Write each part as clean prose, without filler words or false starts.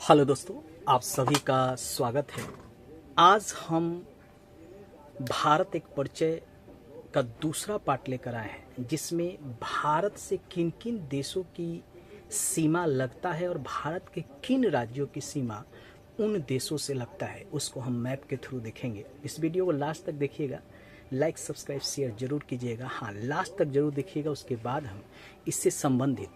Hello दोस्तों, आप सभी का स्वागत है। आज हम भारत एक परिचय का दूसरा पार्ट लेकर आए हैं, जिसमें भारत से किन किन देशों की सीमा लगता है और भारत के किन राज्यों की सीमा उन देशों से लगता है, उसको हम मैप के थ्रू देखेंगे। इस वीडियो को लास्ट तक देखिएगा, लाइक सब्सक्राइब शेयर जरूर कीजिएगा। हाँ, लास्ट तक जरूर देखिएगा, उसके बाद हम इससे संबंधित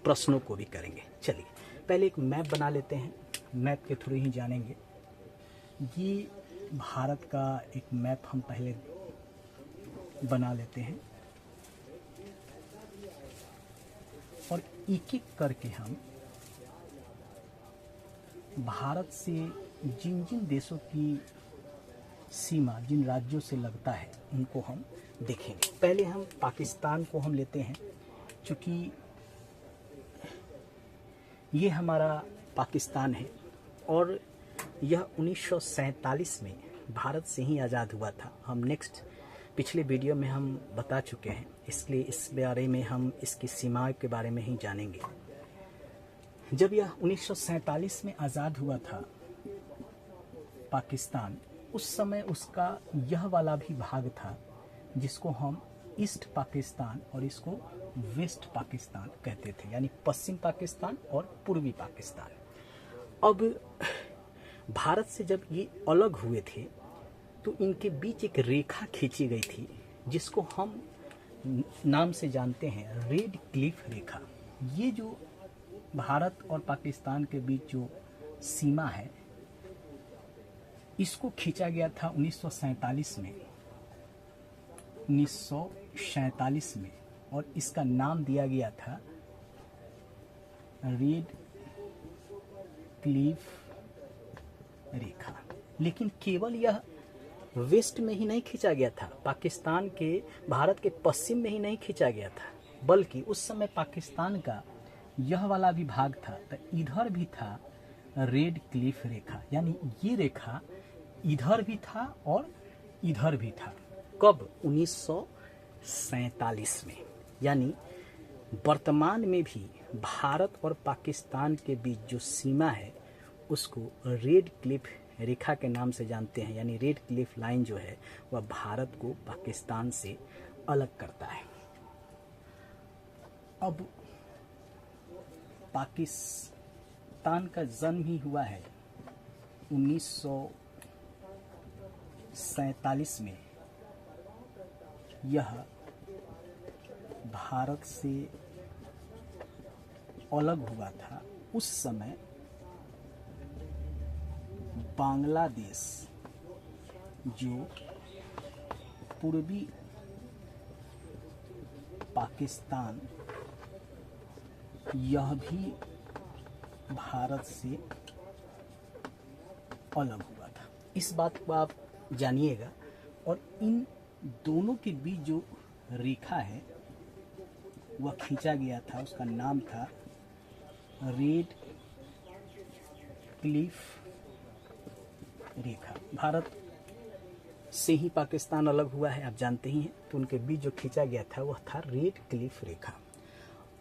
प्रश्नों को भी करेंगे। चलिए पहले एक मैप बना लेते हैं, मैप के थ्रू ही जानेंगे। ये भारत का एक मैप हम पहले बना लेते हैं और एक एक करके हम भारत से जिन जिन देशों की सीमा जिन राज्यों से लगता है उनको हम देखेंगे। पहले हम पाकिस्तान को हम लेते हैं, क्योंकि ये हमारा पाकिस्तान है और यह 1947 में भारत से ही आज़ाद हुआ था। हम पिछले वीडियो में हम बता चुके हैं, इसलिए इस बारे में हम इसकी सीमाओं के बारे में ही जानेंगे। जब यह 1947 में आज़ाद हुआ था पाकिस्तान, उस समय उसका यह वाला भी भाग था जिसको हम ईस्ट पाकिस्तान और इसको वेस्ट पाकिस्तान कहते थे, यानी पश्चिम पाकिस्तान और पूर्वी पाकिस्तान। अब भारत से जब ये अलग हुए थे तो इनके बीच एक रेखा खींची गई थी, जिसको हम नाम से जानते हैं रेड क्लिफ रेखा। ये जो भारत और पाकिस्तान के बीच जो सीमा है, इसको खींचा गया था 1947 में और इसका नाम दिया गया था रेड क्लिफ रेखा। लेकिन केवल यह वेस्ट में ही नहीं खींचा गया था, पाकिस्तान के भारत के पश्चिम में ही नहीं खींचा गया था, बल्कि उस समय पाकिस्तान का यह वाला भी भाग था, तो इधर भी था रेड क्लिफ रेखा। यानी ये रेखा इधर भी था और इधर भी था। कब? 1947 में। यानी वर्तमान में भी भारत और पाकिस्तान के बीच जो सीमा है उसको रेड क्लिफ रेखा के नाम से जानते हैं। यानी रेड क्लिफ लाइन जो है वह भारत को पाकिस्तान से अलग करता है। अब पाकिस्तान का जन्म ही हुआ है 1947 में। यह भारत से अलग हुआ था। उस समय बांग्लादेश, जो पूर्वी पाकिस्तान, यह भी भारत से अलग हुआ था। इस बात को आप जानिएगा। और इन दोनों के बीच जो रेखा है वह खींचा गया था, उसका नाम था रेड क्लिफ रेखा। भारत से ही पाकिस्तान अलग हुआ है, आप जानते ही हैं, तो उनके बीच जो खींचा गया था वह था रेड क्लिफ रेखा।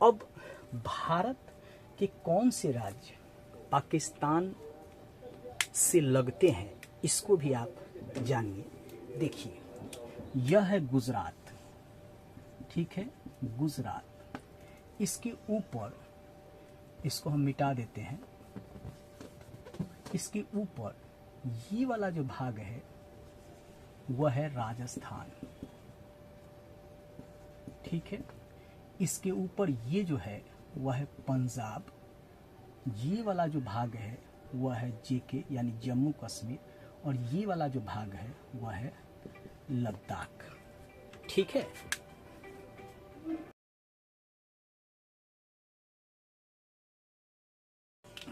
अब भारत के कौन से राज्य पाकिस्तान से लगते हैं, इसको भी आप जानिए। देखिए, यह है गुजरात, ठीक है, गुजरात। इसके ऊपर, इसको हम मिटा देते हैं, इसके ऊपर ये वाला जो भाग है वह है राजस्थान, ठीक है। इसके ऊपर ये जो है वह है पंजाब। ये वाला जो भाग है वह है जेके यानी जम्मू कश्मीर, और ये वाला जो भाग है वह है लद्दाख, ठीक है।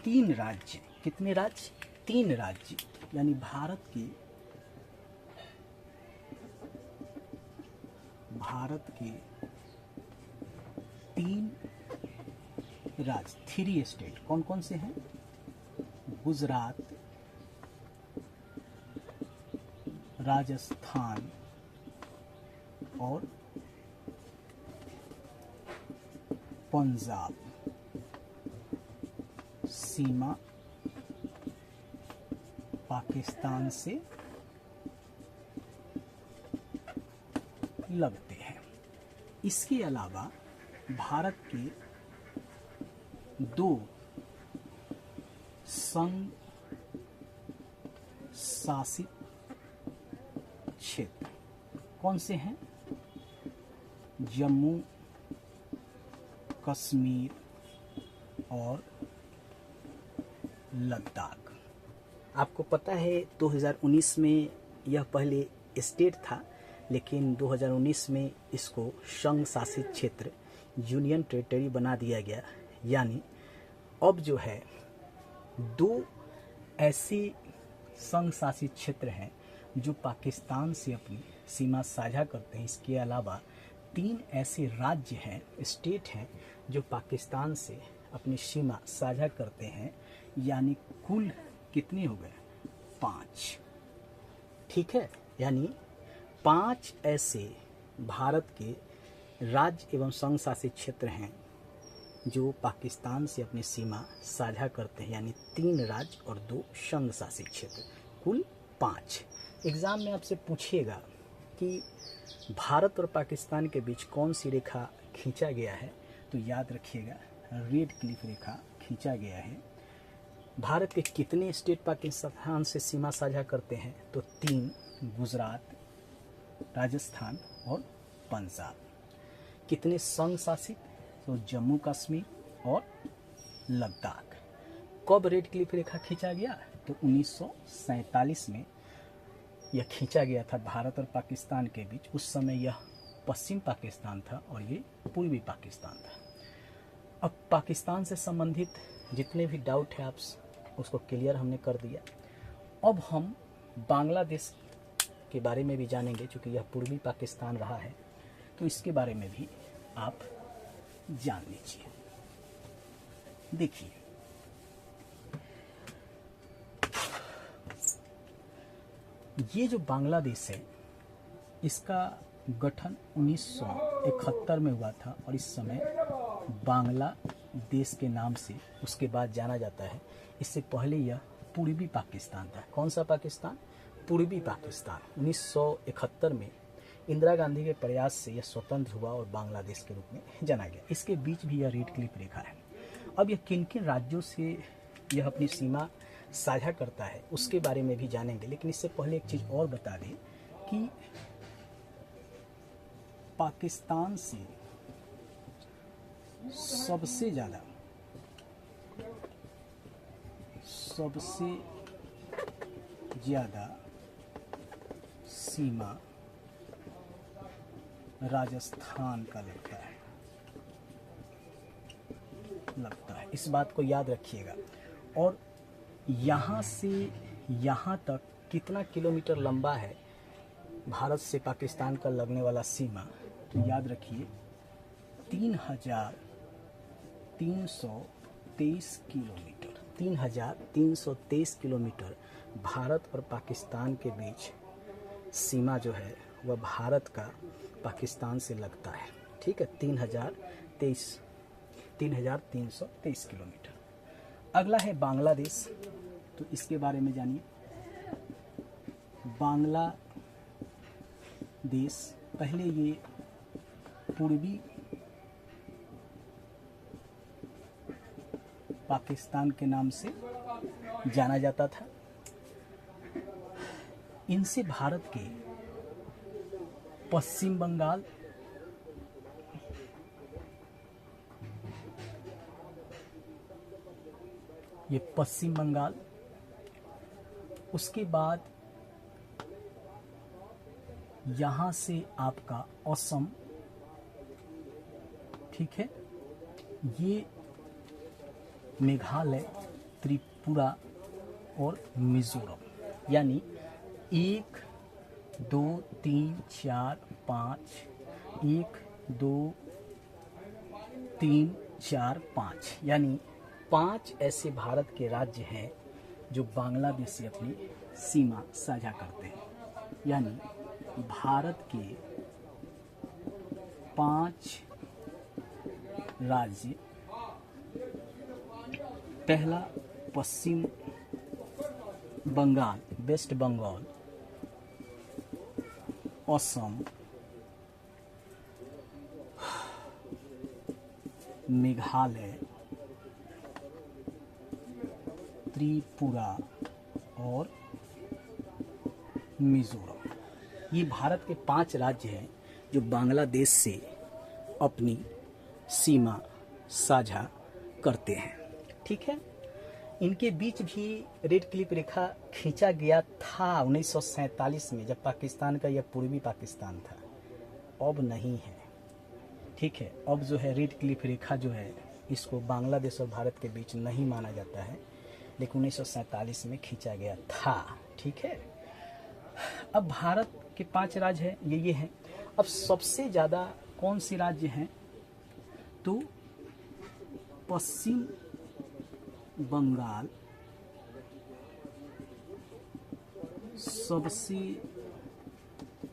तीन राज्य, कितने राज्य? तीन राज्य, यानी भारत के तीन राज्य, 3 स्टेट। कौन कौन से हैं? गुजरात, राजस्थान और पंजाब। सीमा पाकिस्तान से लगते हैं। इसके अलावा भारत के दो संघ शासित क्षेत्र कौन से हैं? जम्मू कश्मीर और लद्दाख। आपको पता है 2019 में यह पहले स्टेट था, लेकिन 2019 में इसको संघ शासित क्षेत्र यूनियन टेरिटरी बना दिया गया। यानी अब जो है दो ऐसे संघ शासित क्षेत्र हैं जो पाकिस्तान से अपनी सीमा साझा करते हैं। इसके अलावा 3 ऐसे राज्य हैं, स्टेट हैं, जो पाकिस्तान से अपनी सीमा साझा करते हैं। यानी कुल कितने हो गए? 5। ठीक है, यानी 5 ऐसे भारत के राज्य एवं संघ शासित क्षेत्र हैं जो पाकिस्तान से अपनी सीमा साझा करते हैं। यानी 3 राज्य और 2 संघ शासित क्षेत्र, कुल 5। एग्जाम में आपसे पूछिएगा कि भारत और पाकिस्तान के बीच कौन सी रेखा खींचा गया है, तो याद रखिएगा रेड क्लिफ रेखा खींचा गया है। भारत के कितने स्टेट पाकिस्तान से सीमा साझा करते हैं? तो 3, गुजरात, राजस्थान और पंजाब। कितने संघ शासित? तो जम्मू कश्मीर और लद्दाख। कब रेड क्लिफ रेखा खींचा गया? तो 1947 में यह खींचा गया था भारत और पाकिस्तान के बीच। उस समय यह पश्चिम पाकिस्तान था और ये पूर्वी पाकिस्तान था। अब पाकिस्तान से संबंधित जितने भी डाउट है आप उसको क्लियर हमने कर दिया। अब हम बांग्लादेश के बारे में भी जानेंगे, क्योंकि यह पूर्वी पाकिस्तान रहा है, तो इसके बारे में भी आप जान लीजिए। देखिए, ये जो बांग्लादेश है इसका गठन 1971 में हुआ था और इस समय बांग्लादेश के नाम से उसके बाद जाना जाता है। इससे पहले यह पूर्वी पाकिस्तान था। कौन सा पाकिस्तान? पूर्वी पाकिस्तान। 1971 में इंदिरा गांधी के प्रयास से यह स्वतंत्र हुआ और बांग्लादेश के रूप में जाना गया। इसके बीच भी यह रेड क्लिफ रेखा है। अब यह किन किन राज्यों से यह अपनी सीमा साझा करता है उसके बारे में भी जानेंगे, लेकिन इससे पहले एक चीज़ और बता दें कि पाकिस्तान से सबसे ज़्यादा सीमा राजस्थान का लगता है। इस बात को याद रखिएगा। और यहाँ से यहाँ तक कितना किलोमीटर लंबा है भारत से पाकिस्तान का लगने वाला सीमा? तो याद रखिए 3,323 किलोमीटर। 3,323 किलोमीटर भारत और पाकिस्तान के बीच सीमा जो है वह भारत का पाकिस्तान से लगता है। ठीक है, 3,323 किलोमीटर। अगला है बांग्लादेश, तो इसके बारे में जानिए। बांग्लादेश पहले ये पूर्वी पाकिस्तान के नाम से जाना जाता था। इनसे भारत के पश्चिम बंगाल, ये पश्चिम बंगाल, उसके बाद यहाँ से आपका असम, ठीक है, ये मेघालय, त्रिपुरा और मिजोरम। यानी 1 2 3 4 5, 1 2 3 4 5, यानी 5 ऐसे भारत के राज्य हैं जो बांग्लादेश से अपनी सीमा साझा करते हैं। यानी भारत के 5 राज्य, पहला पश्चिम बंगाल, वेस्ट बंगाल, असम, मेघालय, त्रिपुरा और मिजोरम। ये भारत के 5 राज्य हैं जो बांग्लादेश से अपनी सीमा साझा करते हैं। ठीक है, इनके बीच भी रेड क्लिफ रेखा खींचा गया था 1947 में, जब पाकिस्तान का यह पूर्वी पाकिस्तान था। अब नहीं है। ठीक है, अब जो है रेड क्लिफ रेखा जो है इसको बांग्लादेश और भारत के बीच नहीं माना जाता है, लेकिन 1947 में खींचा गया था। ठीक है, अब भारत के 5 राज्य हैं, ये हैं। अब सबसे ज़्यादा कौन से राज्य हैं, तो पश्चिम बंगाल सबसे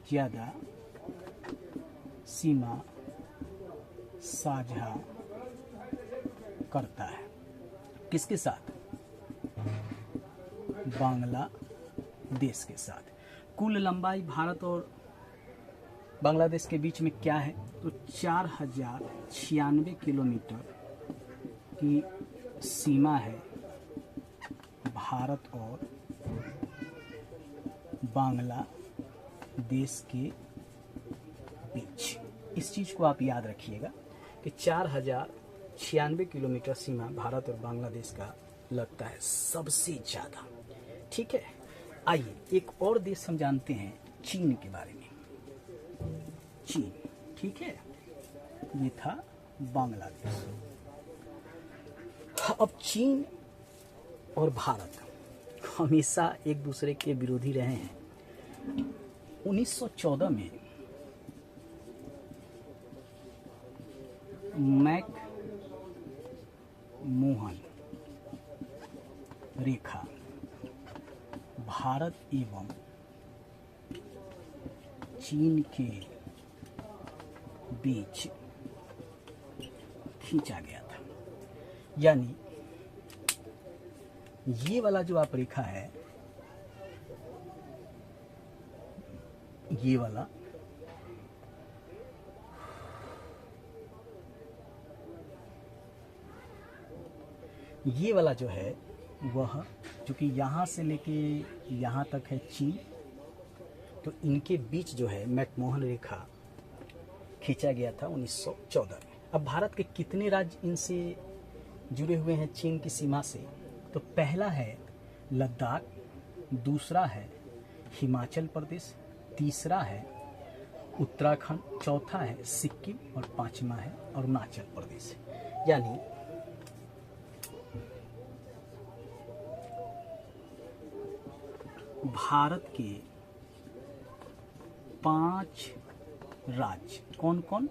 ज़्यादा सीमा साझा करता है। किसके साथ? बांग्लादेश के साथ। कुल लंबाई भारत और बांग्लादेश के बीच में क्या है, तो 4096 किलोमीटर की सीमा है भारत और बांग्लादेश के बीच। इस चीज़ को आप याद रखिएगा कि 4096 किलोमीटर सीमा भारत और बांग्लादेश का लगता है सबसे ज़्यादा। ठीक है, आइए एक और देश हम जानते हैं, चीन के बारे में। चीन, ठीक है, ये था बांग्लादेश। अब चीन और भारत हमेशा एक दूसरे के विरोधी रहे हैं। 1914 में मैक-मोहन रेखा भारत एवं चीन के बीच खींचा गया था। यानी ये वाला जो आप रेखा है, ये वाला जो है वह, क्योंकि यहाँ से लेके यहाँ तक है चीन, तो इनके बीच जो है मैकमोहन रेखा खींचा गया था 1914 में। अब भारत के कितने राज्य इनसे जुड़े हुए हैं चीन की सीमा से, तो पहला है लद्दाख, दूसरा है हिमाचल प्रदेश, तीसरा है उत्तराखंड, चौथा है सिक्किम और पांचवा है अरुणाचल प्रदेश। यानी भारत के 5 राज्य कौन कौन?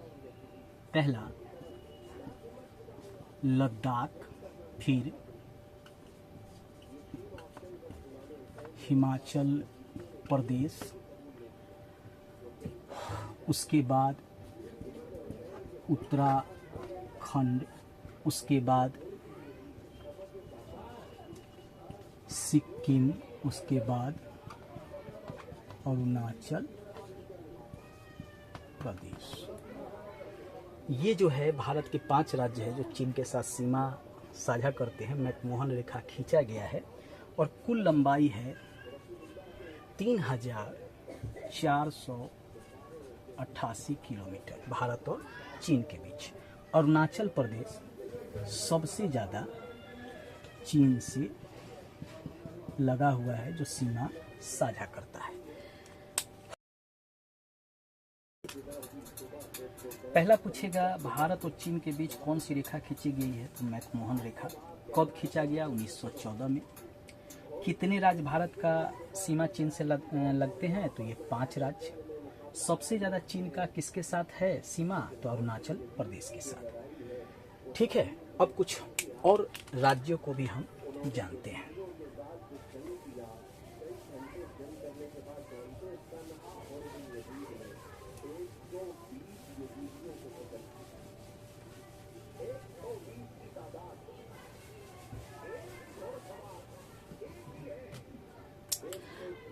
पहला लद्दाख, फिर हिमाचल प्रदेश, उसके बाद उत्तराखंड, उसके बाद सिक्किम, उसके बाद अरुणाचल प्रदेश। ये जो है भारत के 5 राज्य हैं जो चीन के साथ सीमा साझा करते हैं। मैकमोहन रेखा खींचा गया है और कुल लंबाई है 3488 किलोमीटर भारत और चीन के बीच। अरुणाचल प्रदेश सबसे ज़्यादा चीन से लगा हुआ है, जो सीमा साझा करता है। पहला पूछेगा भारत और चीन के बीच कौन सी रेखा खींची गई है, तो मैकमोहन रेखा। कब खींचा गया? 1914 में। कितने राज्य भारत का सीमा चीन से लगते हैं, तो ये 5 राज्य। सबसे ज़्यादा चीन का किसके साथ है सीमा, तो अरुणाचल प्रदेश के साथ। ठीक है, अब कुछ और राज्यों को भी हम जानते हैं।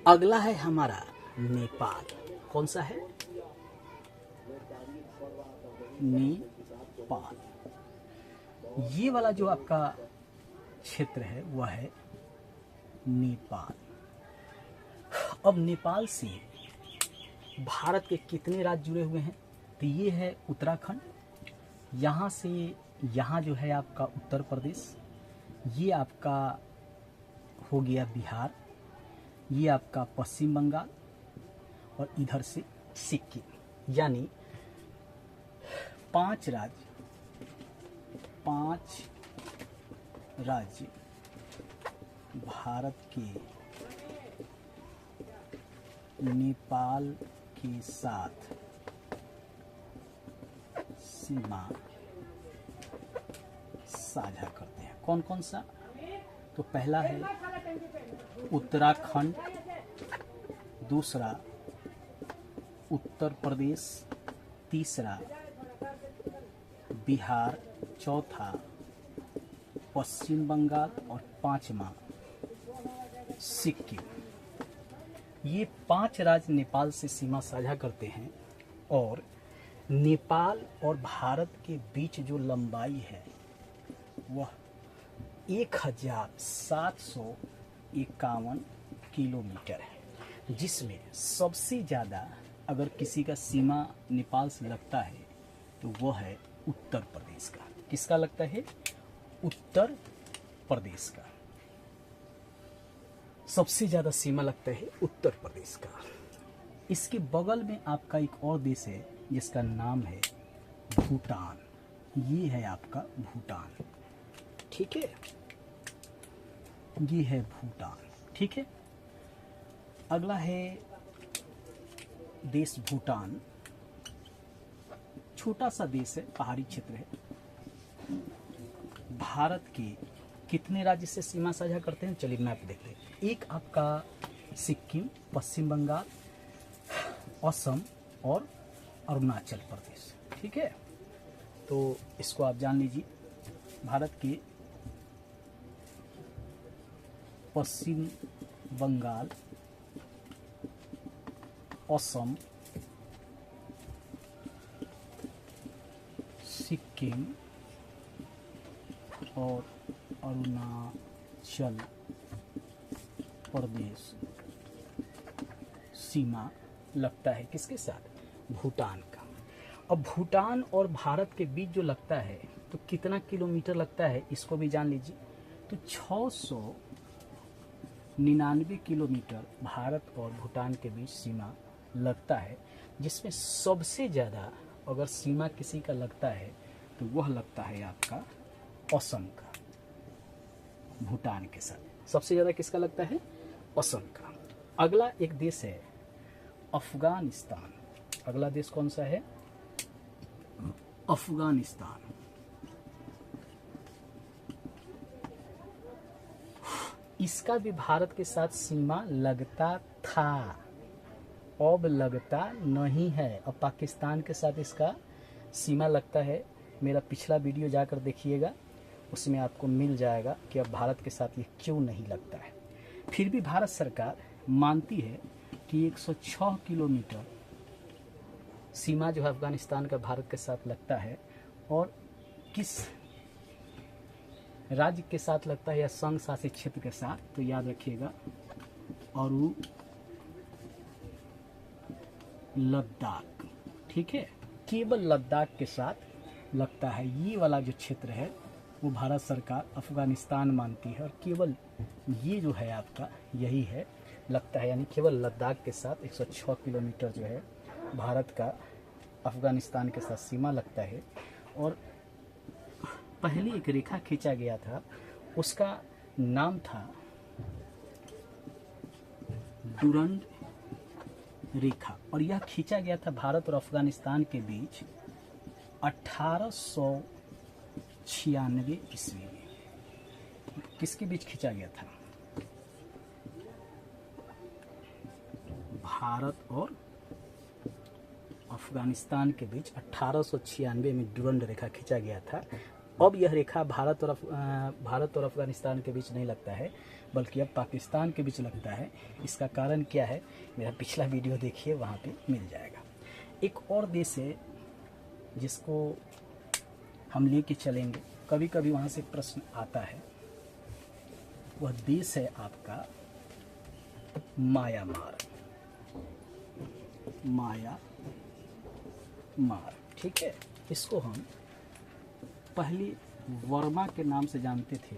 अगला है हमारा नेपाल। कौन सा है? नेपाल। ये वाला जो आपका क्षेत्र है वह है नेपाल। अब नेपाल से भारत के कितने राज्य जुड़े हुए हैं? तो ये है उत्तराखंड, यहाँ से यहाँ जो है आपका उत्तर प्रदेश, ये आपका हो गया बिहार, ये आपका पश्चिम बंगाल और इधर से सिक्किम। यानी 5 राज्य भारत के नेपाल के साथ सीमा साझा करते हैं। कौन कौन सा? तो पहला है उत्तराखंड, दूसरा उत्तर प्रदेश, तीसरा बिहार, चौथा पश्चिम बंगाल और पांचवा सिक्किम। ये 5 राज्य नेपाल से सीमा साझा करते हैं और नेपाल और भारत के बीच जो लंबाई है वह 1751 किलोमीटर है, जिसमें सबसे ज़्यादा अगर किसी का सीमा नेपाल से लगता है तो वह है उत्तर प्रदेश का। किसका लगता है? उत्तर प्रदेश का सबसे ज़्यादा सीमा लगता है उत्तर प्रदेश का। इसके बगल में आपका एक और देश है जिसका नाम है भूटान। ये है आपका भूटान, ठीक है, ये है भूटान, ठीक है। अगला है देश भूटान। छोटा सा देश है, पहाड़ी क्षेत्र है। भारत के कितने राज्य से सीमा साझा करते हैं? चलिए मैप देखते हैं। एक आपका सिक्किम, पश्चिम बंगाल, असम और अरुणाचल प्रदेश, ठीक है। तो इसको आप जान लीजिए। भारत के पश्चिम बंगाल, असम, सिक्किम और अरुणाचल प्रदेश सीमा लगता है किसके साथ? भूटान का। अब भूटान और भारत के बीच जो लगता है तो कितना किलोमीटर लगता है इसको भी जान लीजिए। तो 699 किलोमीटर भारत और भूटान के बीच सीमा लगता है, जिसमें सबसे ज़्यादा अगर सीमा किसी का लगता है तो वह लगता है आपका असम का। भूटान के साथ सबसे ज़्यादा किसका लगता है? असम का। अगला एक देश है अफगानिस्तान। अगला देश कौन सा है? अफगानिस्तान। इसका भी भारत के साथ सीमा लगता था, अब लगता नहीं है। अब पाकिस्तान के साथ इसका सीमा लगता है। मेरा पिछला वीडियो जाकर देखिएगा, उसमें आपको मिल जाएगा कि अब भारत के साथ ये क्यों नहीं लगता है। फिर भी भारत सरकार मानती है कि 106 किलोमीटर सीमा जो है अफगानिस्तान का भारत के साथ लगता है। और किस राज्य के साथ लगता है या संघ शासित क्षेत्र के साथ, तो याद रखिएगा और लद्दाख, ठीक है। केवल लद्दाख के साथ लगता है। ये वाला जो क्षेत्र है वो भारत सरकार अफगानिस्तान मानती है और केवल ये जो है आपका यही है लगता है। यानी केवल लद्दाख के साथ 106 किलोमीटर जो है भारत का अफगानिस्तान के साथ सीमा लगता है। और पहले एक रेखा खींचा गया था, उसका नाम था डुरंड रेखा, और यह खींचा गया था भारत और अफगानिस्तान के बीच 1896 ईस्वी में। किसके बीच खींचा गया था? भारत और अफगानिस्तान के बीच 1896 में डुरंड रेखा खींचा गया था। अब यह रेखा भारत और अफगानिस्तान के बीच नहीं लगता है, बल्कि अब पाकिस्तान के बीच लगता है। इसका कारण क्या है, मेरा पिछला वीडियो देखिए, वहाँ पे मिल जाएगा। एक और देश है जिसको हम लेके चलेंगे, कभी कभी वहाँ से प्रश्न आता है, वह देश है आपका म्यांमार। म्यांमार, ठीक है। इसको हम पहले वर्मा के नाम से जानते थे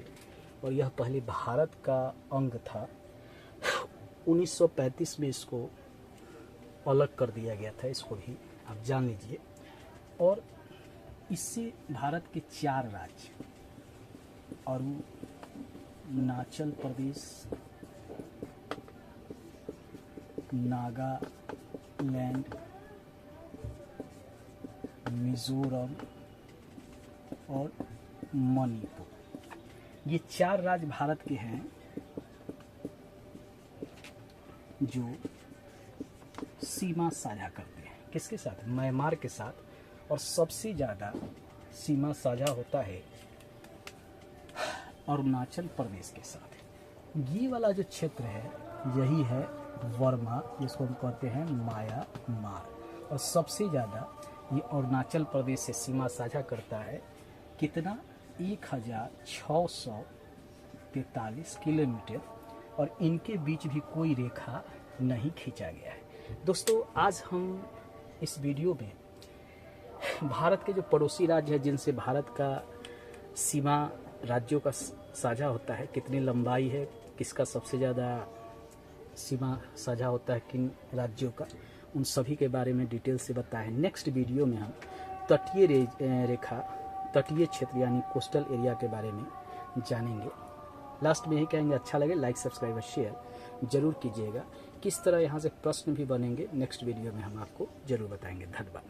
और यह पहले भारत का अंग था। 1935 में इसको अलग कर दिया गया था, इसको भी आप जान लीजिए। और इससे भारत के 4 राज्य, अरुणाचल प्रदेश, नागालैंड, मिजोरम और मणिपुर, ये 4 राज्य भारत के हैं जो सीमा साझा करते हैं। किसके साथ? म्यांमार के साथ। और सबसे ज़्यादा सीमा साझा होता है अरुणाचल प्रदेश के साथ। ये वाला जो क्षेत्र है यही है वर्मा, जिसको हम कहते हैं म्यांमार। और सबसे ज़्यादा ये अरुणाचल प्रदेश से सीमा साझा करता है। कितना? 1643 किलोमीटर। और इनके बीच भी कोई रेखा नहीं खींचा गया है। दोस्तों, आज हम इस वीडियो में भारत के जो पड़ोसी राज्य हैं, जिनसे भारत का सीमा राज्यों का साझा होता है, कितनी लंबाई है, किसका सबसे ज़्यादा सीमा साझा होता है, किन राज्यों का, उन सभी के बारे में डिटेल से बताएं। नेक्स्ट वीडियो में हम तटीय रेखा, तटीय क्षेत्र यानी कोस्टल एरिया के बारे में जानेंगे। लास्ट में यही कहेंगे, अच्छा लगे लाइक, सब्सक्राइब और शेयर जरूर कीजिएगा। किस तरह यहाँ से प्रश्न भी बनेंगे, नेक्स्ट वीडियो में हम आपको जरूर बताएंगे। धन्यवाद।